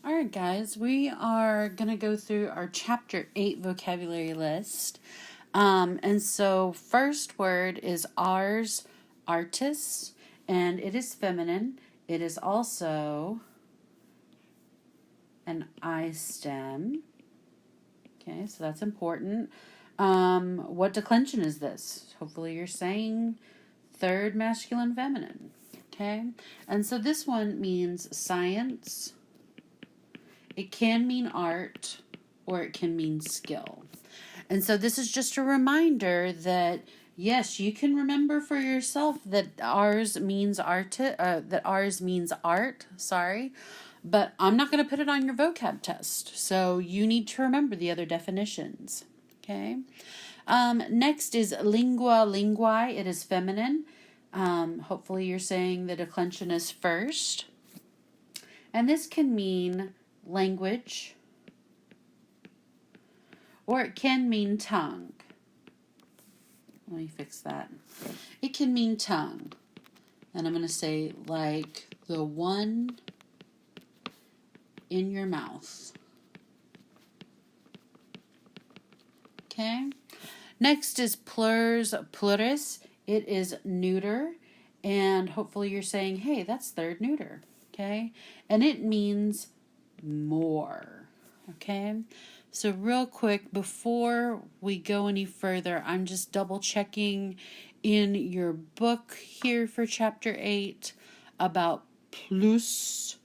All right, guys, we are going to go through our Chapter 8 vocabulary list. And so, first word is ars, artis, and it is feminine. It is also an I stem. Okay, so that's important. What declension is this? Hopefully, you're saying third masculine feminine. Okay, and so this one means science. It can mean art or it can mean skill. And so this is just a reminder that yes, you can remember for yourself that ours means art, but I'm not going to put it on your vocab test. So you need to remember the other definitions. Okay. Next is lingua linguae. It is feminine. Hopefully you're saying the declension is first. And this can mean language, or it can mean tongue. Let me fix that. It can mean tongue. And I'm going to say like the one in your mouth. Okay. Next is plurs, pluris. It is neuter. And hopefully you're saying, hey, that's third neuter. Okay. And it means more. Okay. So real quick, before we go any further, I'm just double checking in your book here for chapter 8 about plus,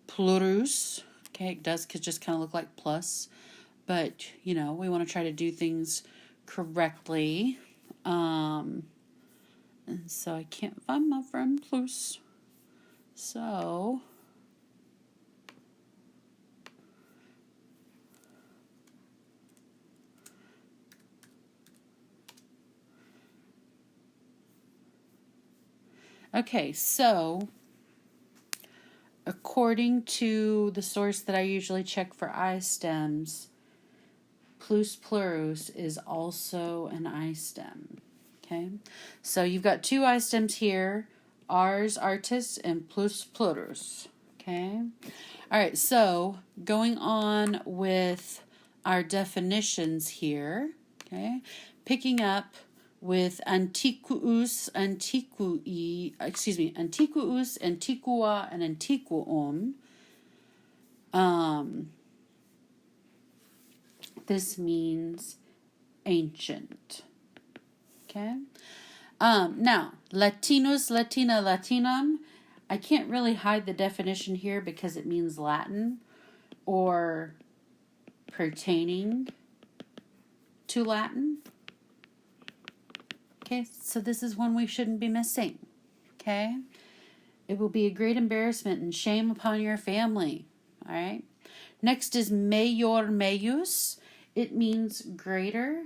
plurus. Okay, it does just kind of look like plus, but you know, we want to try to do things correctly. And so I can't find my friend plus. So okay, so according to the source that I usually check for I stems, plus plurus is also an I stem. Okay, so you've got two I stems here, ars, artis, and plus plurus. Okay, all right, so going on with our definitions here, okay, picking up with antiquus, antiquus, antiqua, and antiquum. This means ancient. Okay. Now, Latinus, Latina, Latinum. I can't really hide the definition here because it means Latin or pertaining to Latin. Okay, so this is one we shouldn't be missing. Okay, it will be a great embarrassment and shame upon your family. All right. Next is major meius. It means greater.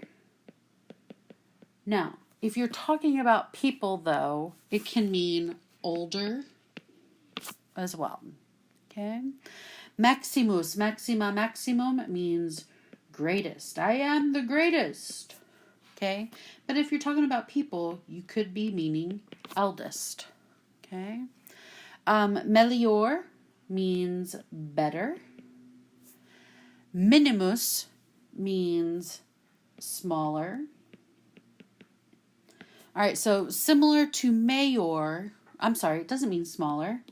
Now, if you're talking about people, though, it can mean older as well. Okay. Maximus, maxima, maximum means greatest. I am the greatest. Okay, but if you're talking about people, you could be meaning eldest. Okay, melior means better. Minimus means smaller. All right, so similar to mayor, I'm sorry, it doesn't mean smaller.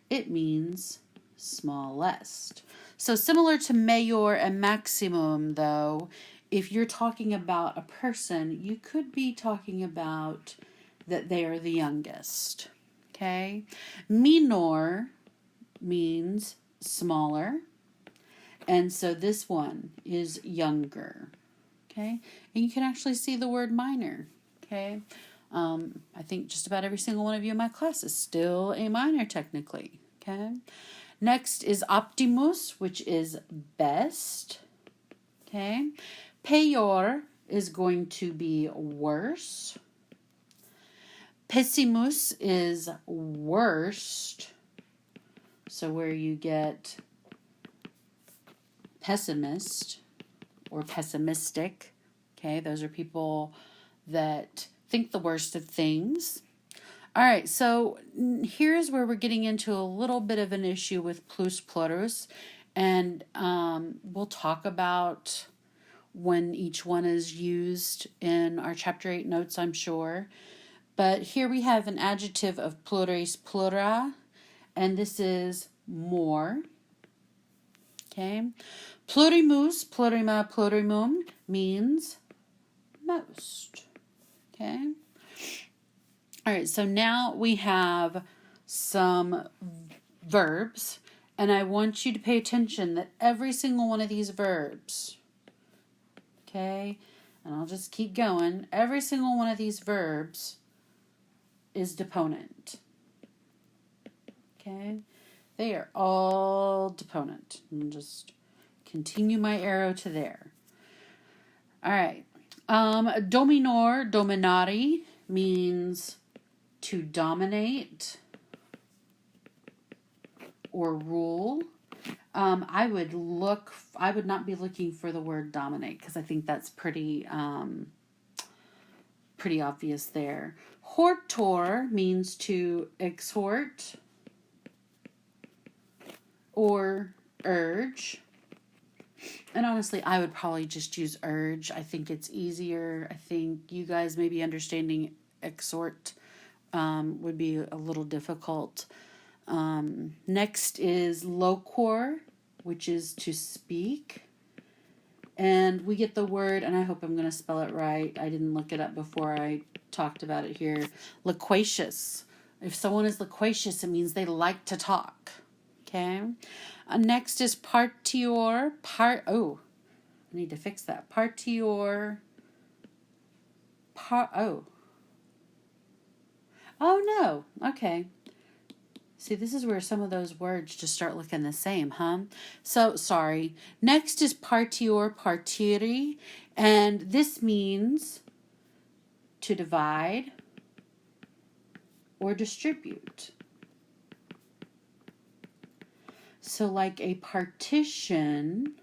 It means smallest. So similar to mayor and maximum, though, if you're talking about a person, you could be talking about that they are the youngest. Okay? Minor means smaller. And so this one is younger. Okay? And you can actually see the word minor. Okay? I think just about every single one of you in my class is still a minor technically. Okay? Next is optimus, which is best. Okay? Peor is going to be worse. Pessimus is worst. So where you get pessimist or pessimistic. Okay, those are people that think the worst of things. All right, so here's where we're getting into a little bit of an issue with plus plurus, And we'll talk about when each one is used in our chapter 8 notes, I'm sure. But here we have an adjective of plures plura, and this is more. Okay. Plurimus, plurima, plurimum means most. Okay. All right, so now we have some verbs, and I want you to pay attention that every single one of these verbs, okay, and I'll just keep going, every single one of these verbs is deponent. Okay, they are all deponent. And just continue my arrow to there. All right, dominor, dominari means to dominate or rule. I would not be looking for the word dominate because I think that's pretty obvious there. Hortor means to exhort or urge. And honestly, I would probably just use urge. I think it's easier. I think you guys maybe understanding exhort would be a little difficult. Next is loquor, which is to speak. And we get the word, and I hope I'm going to spell it right. I didn't look it up before I talked about it here. Loquacious. If someone is loquacious, it means they like to talk. Okay. Next is partior. I need to fix that. Partior. Oh no. Okay. See, this is where some of those words just start looking the same, huh? So, sorry. Next is partior, partiri, and this means to divide or distribute. So, like a partition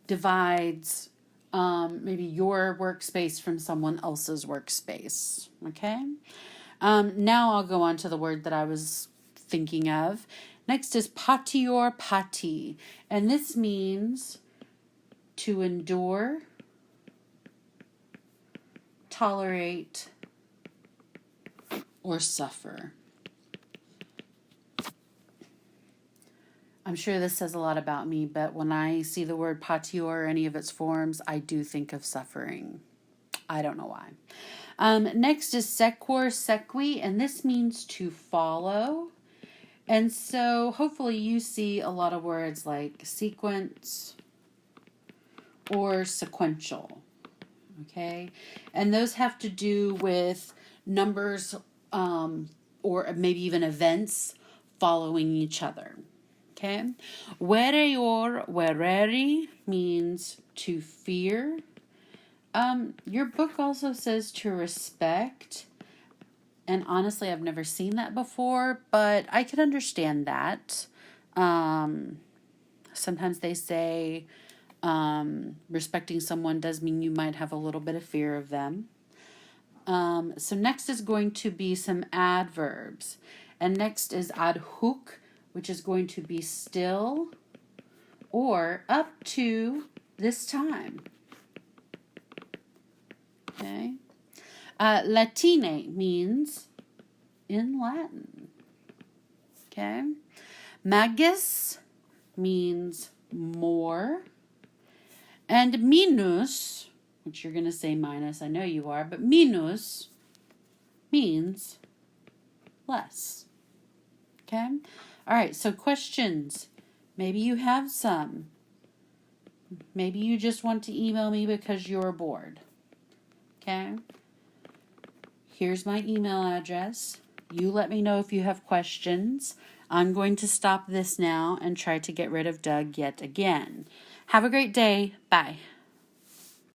divides maybe your workspace from someone else's workspace, okay? Now I'll go on to the word that I was thinking of. Next is patior pati, and this means to endure, tolerate, or suffer. I'm sure this says a lot about me, but when I see the word patior or any of its forms, I do think of suffering. I don't know why. Next is sequor, sequi, and this means to follow. And so hopefully you see a lot of words like sequence or sequential. Okay? And those have to do with numbers or maybe even events following each other. Okay? Vereor, vereri means to fear. Your book also says to respect. And honestly, I've never seen that before, but I could understand that. Sometimes they say respecting someone does mean you might have a little bit of fear of them. So next is going to be some adverbs. And next is ad hoc, which is going to be still or up to this time. Okay. Latine means in Latin. Okay. Magis means more. And minus, which you're going to say minus, I know you are, but minus means less. Okay. All right. So questions. Maybe you have some. Maybe you just want to email me because you're bored. Okay. Here's my email address. You let me know if you have questions. I'm going to stop this now and try to get rid of Doug yet again. Have a great day. Bye.